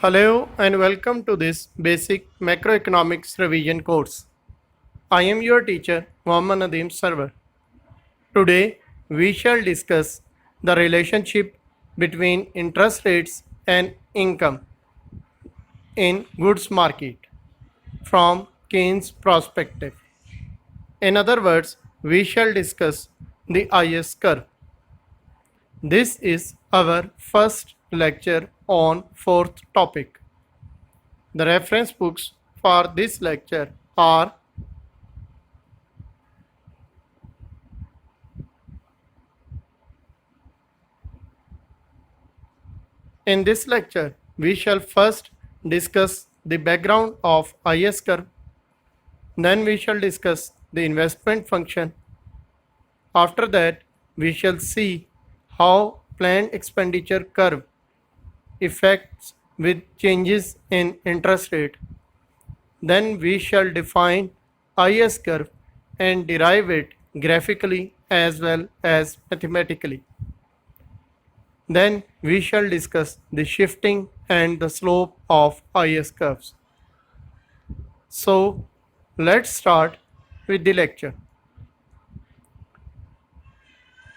Hello and welcome to this basic macroeconomics revision course. I am your teacher Muhammad Nadeem Sarwar. Today we shall discuss the relationship between interest rates and income in goods market from Keynes' perspective. In other words, we shall discuss the IS curve. This is our first lecture on fourth topic. The reference books for this lecture are in this lecture. We shall first discuss the background of IS curve, then we shall discuss the investment function. After that, we shall see how planned expenditure curve affects with changes in interest rate. Then we shall define IS curve and derive it graphically as well as mathematically. Then we shall discuss the shifting and the slope of IS curves. So let's start with the lecture.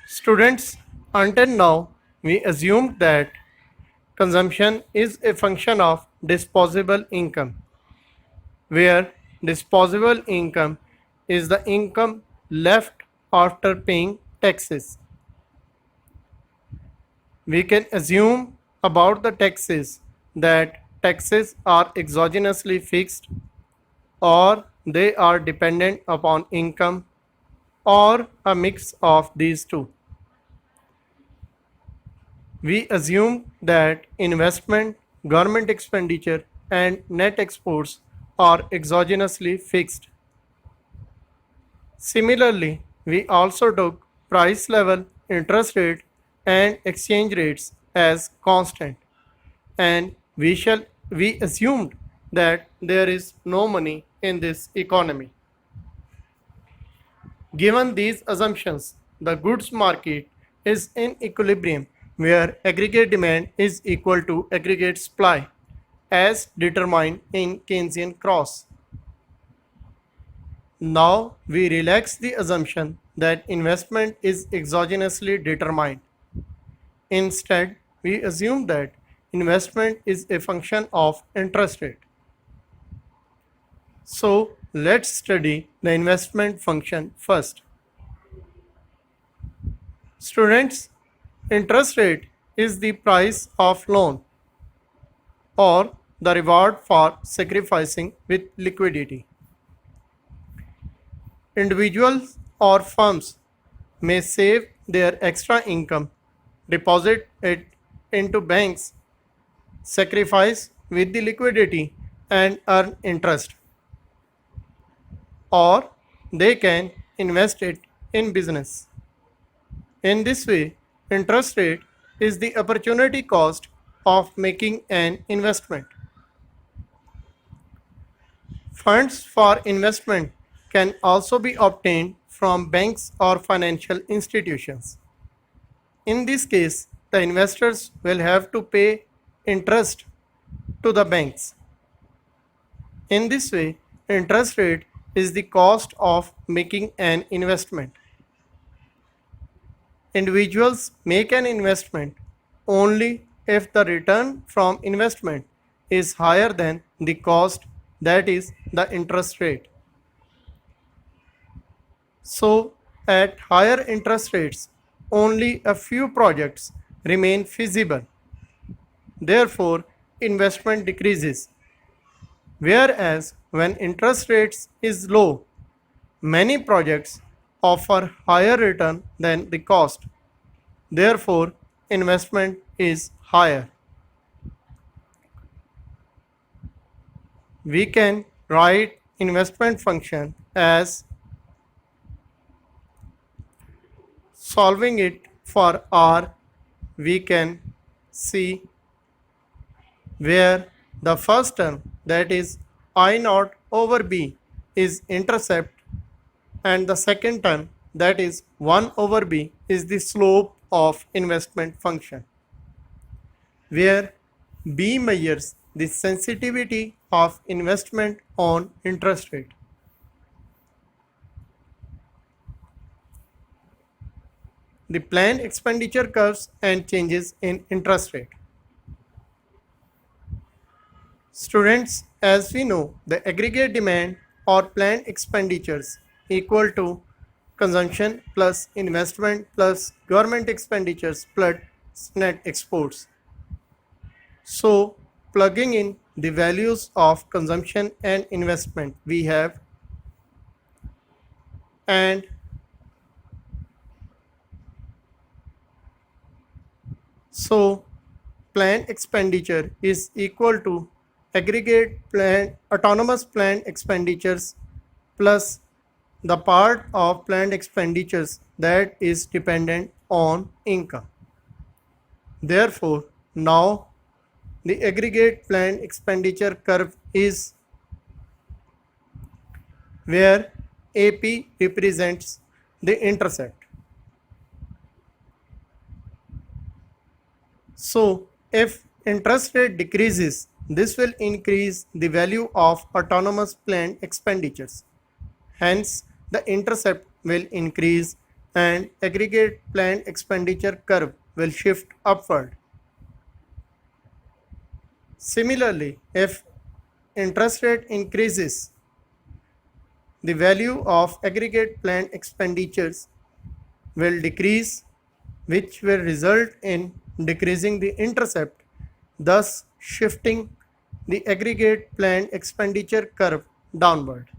Students, until now we assumed that consumption is a function of disposable income, where disposable income is the income left after paying taxes. We can assume about the taxes that taxes are exogenously fixed, or they are dependent upon income, or a mix of these two. We assume that investment, government expenditure, and net exports are exogenously fixed. Similarly, we also took price level, interest rate, and exchange rates as constant, and we assumed that there is no money in this economy. Given these assumptions, the goods market is in equilibrium where aggregate demand is equal to aggregate supply as determined in Keynesian cross. Now we relax the assumption that investment is exogenously determined. Instead, we assume that investment is a function of interest rate. So let's study the investment function first. Students, interest rate is the price of loan or the reward for sacrificing with liquidity. Individuals or firms may save their extra income, deposit it into banks, sacrifice with the liquidity, and earn interest. Or they can invest it in business. In this way, interest rate is the opportunity cost of making an investment. Funds for investment can also be obtained from banks or financial institutions. In this case, the investors will have to pay interest to the banks. In this way, interest rate is the cost of making an investment. Individuals make an investment only if the return from investment is higher than the cost, that is the interest rate. So at higher interest rates, only a few projects remain feasible. Therefore, investment decreases. Whereas when interest rates is low, many projects offer higher return than the cost. Therefore, investment is higher. We can write investment function as solving it for R. We can see where the first term, that is I naught over B, is intercept, and the second term, that is 1 over B, is the slope of investment function, where B measures the sensitivity of investment on interest rate. The planned expenditure curves and changes in interest rate. Students, as we know, the aggregate demand or planned expenditures equal to consumption plus investment plus government expenditures plus net exports. So, plugging in the values of consumption and investment we have, and so planned expenditure is equal to aggregate planned autonomous planned expenditures plus the part of planned expenditures that is dependent on income. Therefore, now the aggregate planned expenditure curve is where AP represents the intercept. So, if interest rate decreases, this will increase the value of autonomous planned expenditures. Hence, the intercept will increase and aggregate planned expenditure curve will shift upward. Similarly, if interest rate increases, the value of aggregate planned expenditures will decrease, which will result in decreasing the intercept, thus shifting the aggregate planned expenditure curve downward.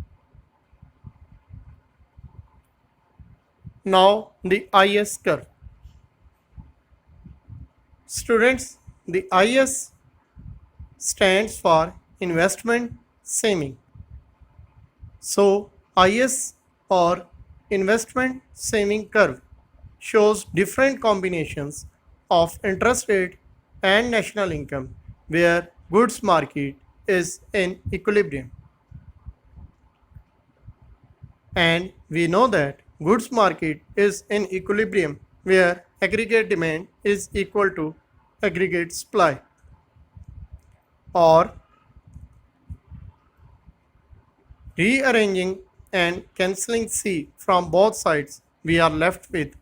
Now the IS curve. Students, the IS stands for investment saving. So IS or investment saving curve shows different combinations of interest rate and national income where goods market is in equilibrium. And we know that goods market is in equilibrium where aggregate demand is equal to aggregate supply, or rearranging and cancelling C from both sides, we are left with,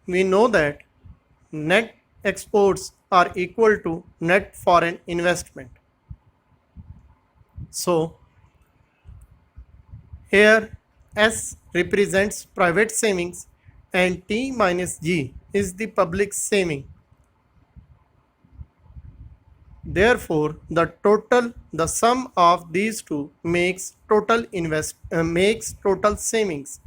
we know that net exports are equal to net foreign investment. So here S represents private savings and T minus G is the public saving. Therefore, the sum of these two makes total savings,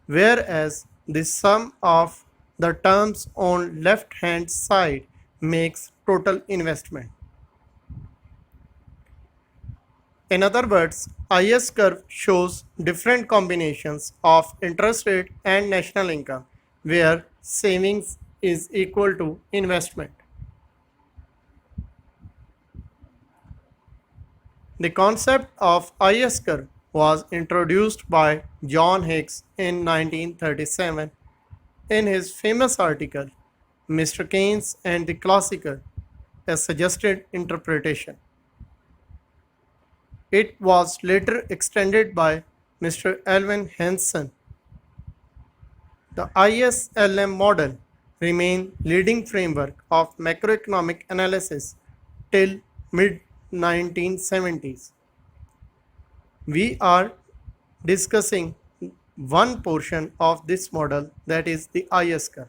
whereas the sum of the terms on left hand side makes total investment. In other words, IS curve shows different combinations of interest rate and national income where savings is equal to investment. The concept of IS curve was introduced by John Hicks in 1937 in his famous article, Mr. Keynes and the Classical, a suggested interpretation. It was later extended by Mr. Alvin Hansen. The ISLM model remained leading framework of macroeconomic analysis till mid 1970s. We are discussing one portion of this model, that is the IS curve.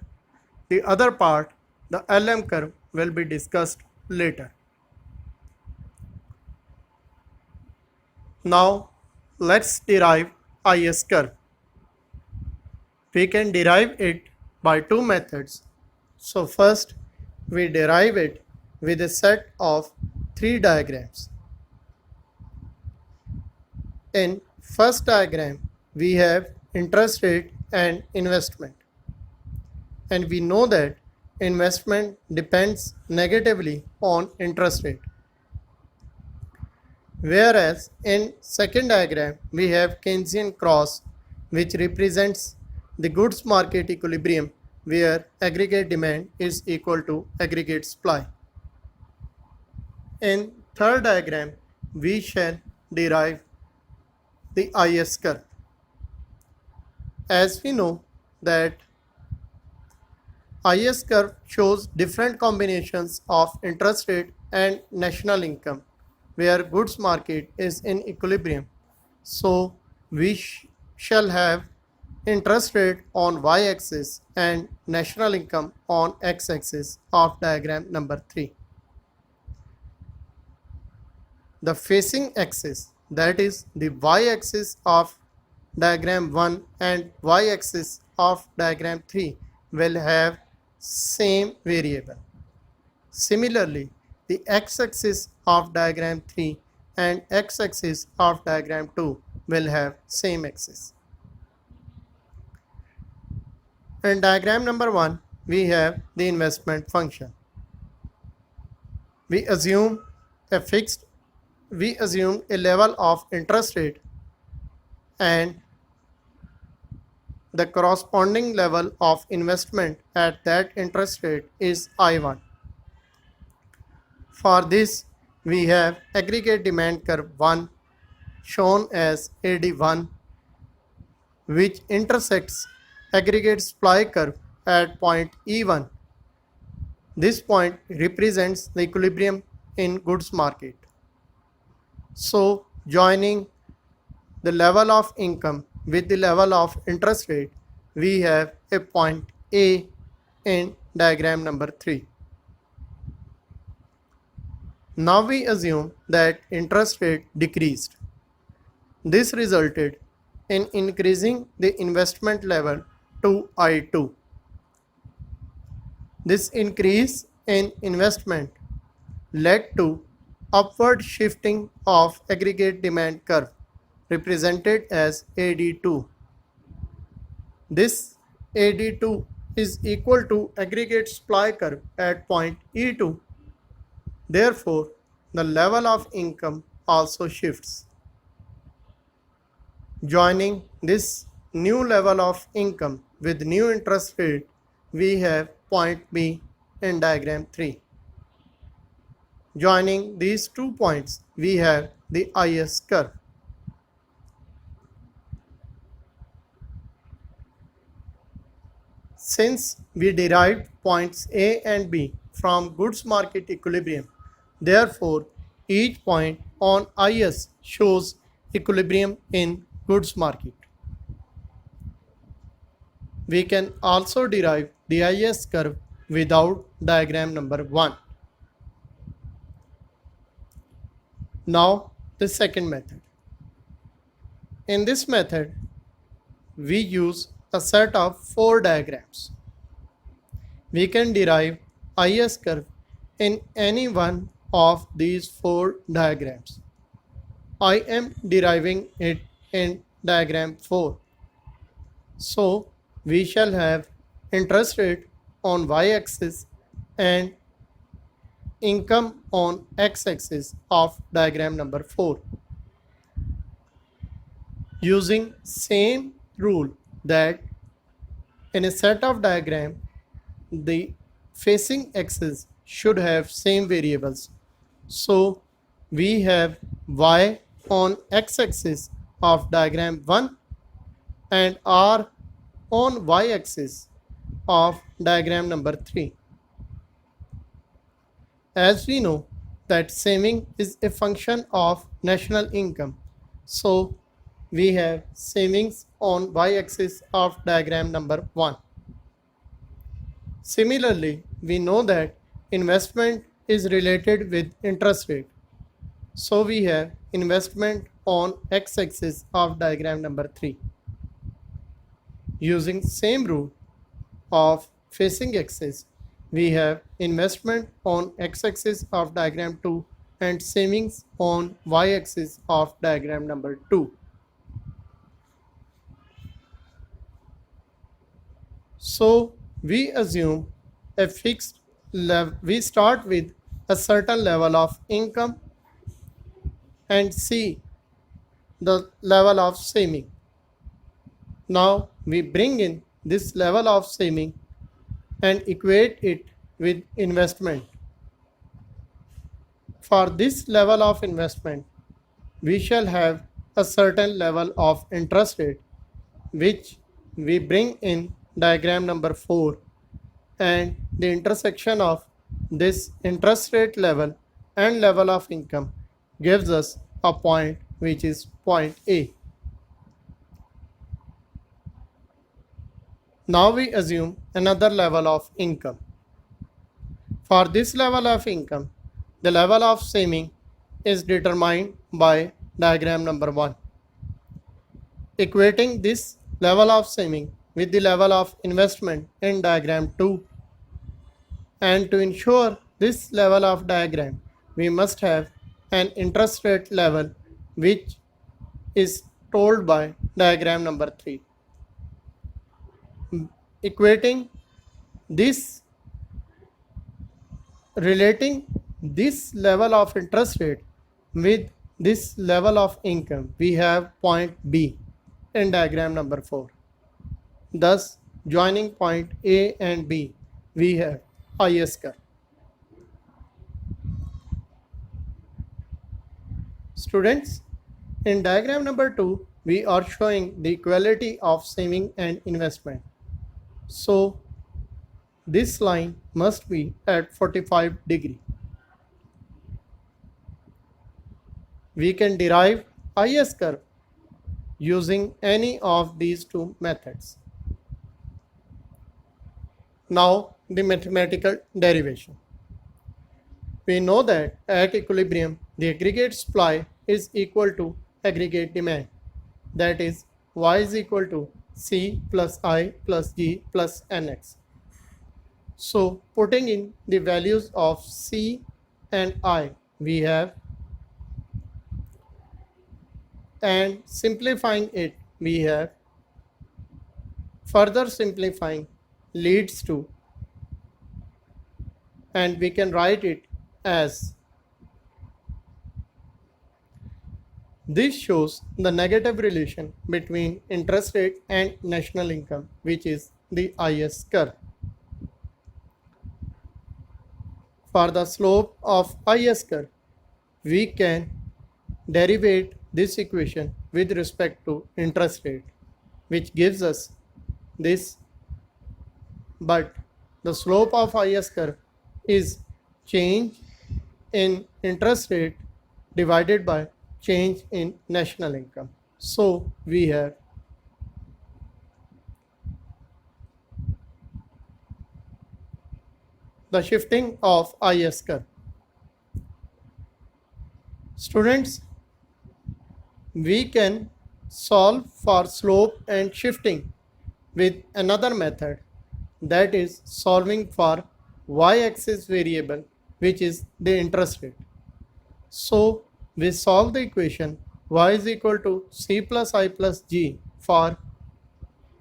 The other part, the LM curve, will be discussed later. Now let's derive IS curve. We can derive it by two methods. So first we derive it with a set of three diagrams. In first diagram we have interest rate and investment, and we know that investment depends negatively on interest rate. Whereas in second diagram we have Keynesian cross, which represents the goods market equilibrium where aggregate demand is equal to aggregate supply. In third diagram, we shall derive the IS curve. As we know that IS curve shows different combinations of interest rate and national income where goods market is in equilibrium. So we shall have interest rate on y-axis and national income on x-axis of diagram number 3. The facing axis, that is the y-axis of diagram 1 and y-axis of diagram 3, will have same variable. Similarly, the x-axis of diagram 3 and x-axis of diagram 2 will have same axis. In diagram number 1, we have the investment function. We assume a level of interest rate and the corresponding level of investment at that interest rate is I1. For this, we have aggregate demand curve 1 shown as AD1, which intersects aggregate supply curve at point E1. This point represents the equilibrium in goods market. So, joining the level of income with the level of interest rate, we have a point A in diagram number 3. Now we assume that interest rate decreased. This resulted in increasing the investment level to I2. This increase in investment led to upward shifting of aggregate demand curve represented as AD2. This AD2 is equal to aggregate supply curve at point E2. Therefore, the level of income also shifts. Joining this new level of income with new interest rate, we have point B in diagram 3. Joining these 2 points, we have the IS curve. Since we derived points A and B from goods market equilibrium, therefore each point on IS shows equilibrium in goods market. We can also derive the IS curve without diagram number 1. Now the second method. In this method, we use a set of 4 diagrams. We can derive IS curve in any one of these 4 diagrams. I am deriving it in diagram 4. So we shall have interest rate on y-axis and income on x-axis of diagram number 4. Using same rule that in a set of diagram, the facing axis should have same variables. So we have y on x-axis of diagram 1 and r on y-axis of diagram number 3. As we know that saving is a function of national income, so we have savings on y-axis of diagram number 1. Similarly, we know that investment is related with interest rate, so we have investment on x-axis of diagram number 3. Using same rule of facing axis, we have investment on x-axis of diagram 2 and savings on y-axis of diagram number 2. So we assume a fixed level. We start with a certain level of income and see the level of saving. Now we bring in this level of saving and equate it with investment. For this level of investment, we shall have a certain level of interest rate which we bring in diagram number 4, and the intersection of this interest rate level and level of income gives us a point which is point A. Now we assume another level of income. For this level of income, the level of saving is determined by diagram number 1. Equating this level of saving with the level of investment in diagram 2. And to ensure this level of diagram, we must have an interest rate level which is told by diagram number 3. Equating this, relating this level of interest rate with this level of income, we have point B in diagram number 4. Thus, joining point A and B, we have IS curve. Students, in diagram number 2, we are showing the equality of saving and investment. So, this line must be at 45 degree. We can derive IS curve using any of these two methods. Now, the mathematical derivation. We know that at equilibrium, the aggregate supply is equal to aggregate demand. That is, Y is equal to C plus I plus G plus Nx. So, putting in the values of C and I, we have, and simplifying it, we have, further simplifying leads to, and we can write it as, this shows the negative relation between interest rate and national income, which is the IS curve. For the slope of IS curve, we can derivate this equation with respect to interest rate, which gives us this, but the slope of IS curve is change in interest rate divided by change in national income. So we have the shifting of IS curve. Students, we can solve for slope and shifting with another method, that is solving for y-axis variable, which is the interest rate. So we solve the equation y is equal to C plus I plus G for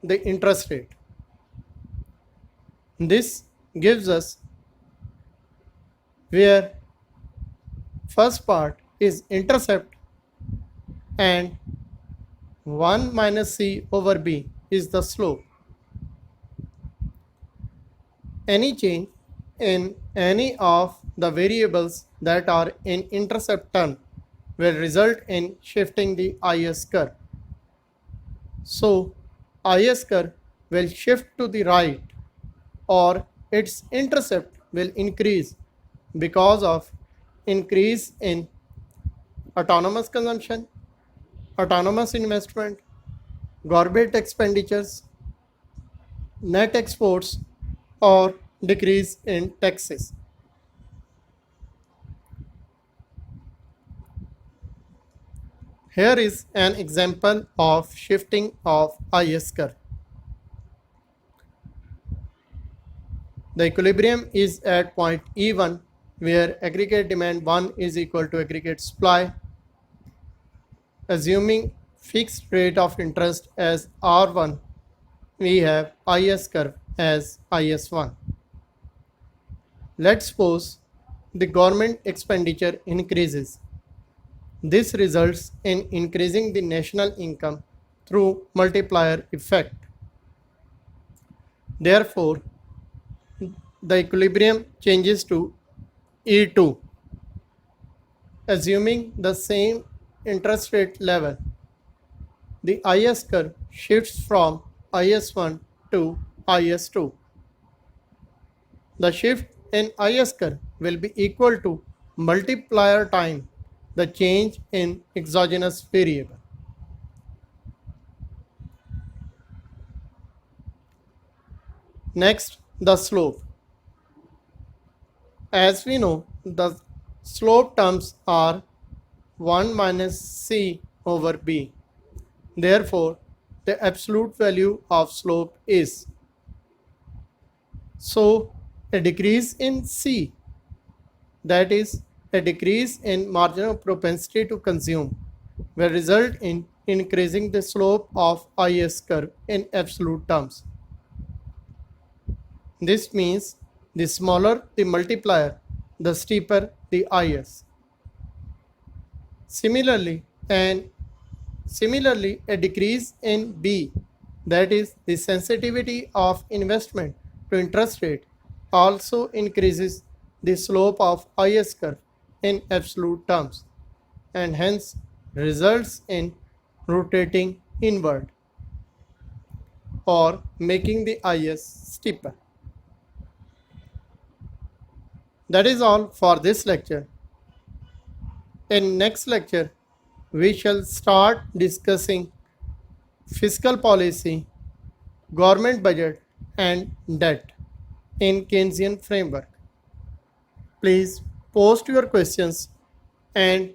the interest rate. This gives us, where first part is intercept and 1 minus C over B is the slope. Any change in any of the variables that are in intercept term will result in shifting the IS curve. So IS curve will shift to the right, or its intercept will increase because of increase in autonomous consumption, autonomous investment, government expenditures, net exports, or decrease in taxes. Here is an example of shifting of IS curve. The equilibrium is at point E1, where aggregate demand 1 is equal to aggregate supply. Assuming fixed rate of interest as R1, we have IS curve as IS1. Let's suppose the government expenditure increases. This results in increasing the national income through multiplier effect. Therefore, the equilibrium changes to E2. Assuming the same interest rate level, the IS curve shifts from IS1 to IS2. The shift in IS curve will be equal to multiplier time the change in exogenous variable. Next, the slope. As we know, the slope terms are 1 minus c over b. Therefore, the absolute value of slope is. So, a decrease in c, that is, a decrease in marginal propensity to consume, will result in increasing the slope of IS curve in absolute terms. This means the smaller the multiplier, the steeper the IS. Similarly, a decrease in B, that is the sensitivity of investment to interest rate, also increases the slope of IS curve in absolute terms and hence results in rotating inward or making the IS steeper. That is all for this lecture. In next lecture, we shall start discussing fiscal policy, government budget and debt in Keynesian framework. Please post your questions and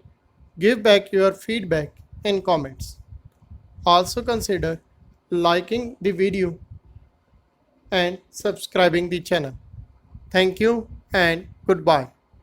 give back your feedback in comments. Also consider liking the video and subscribing the channel. Thank you and goodbye.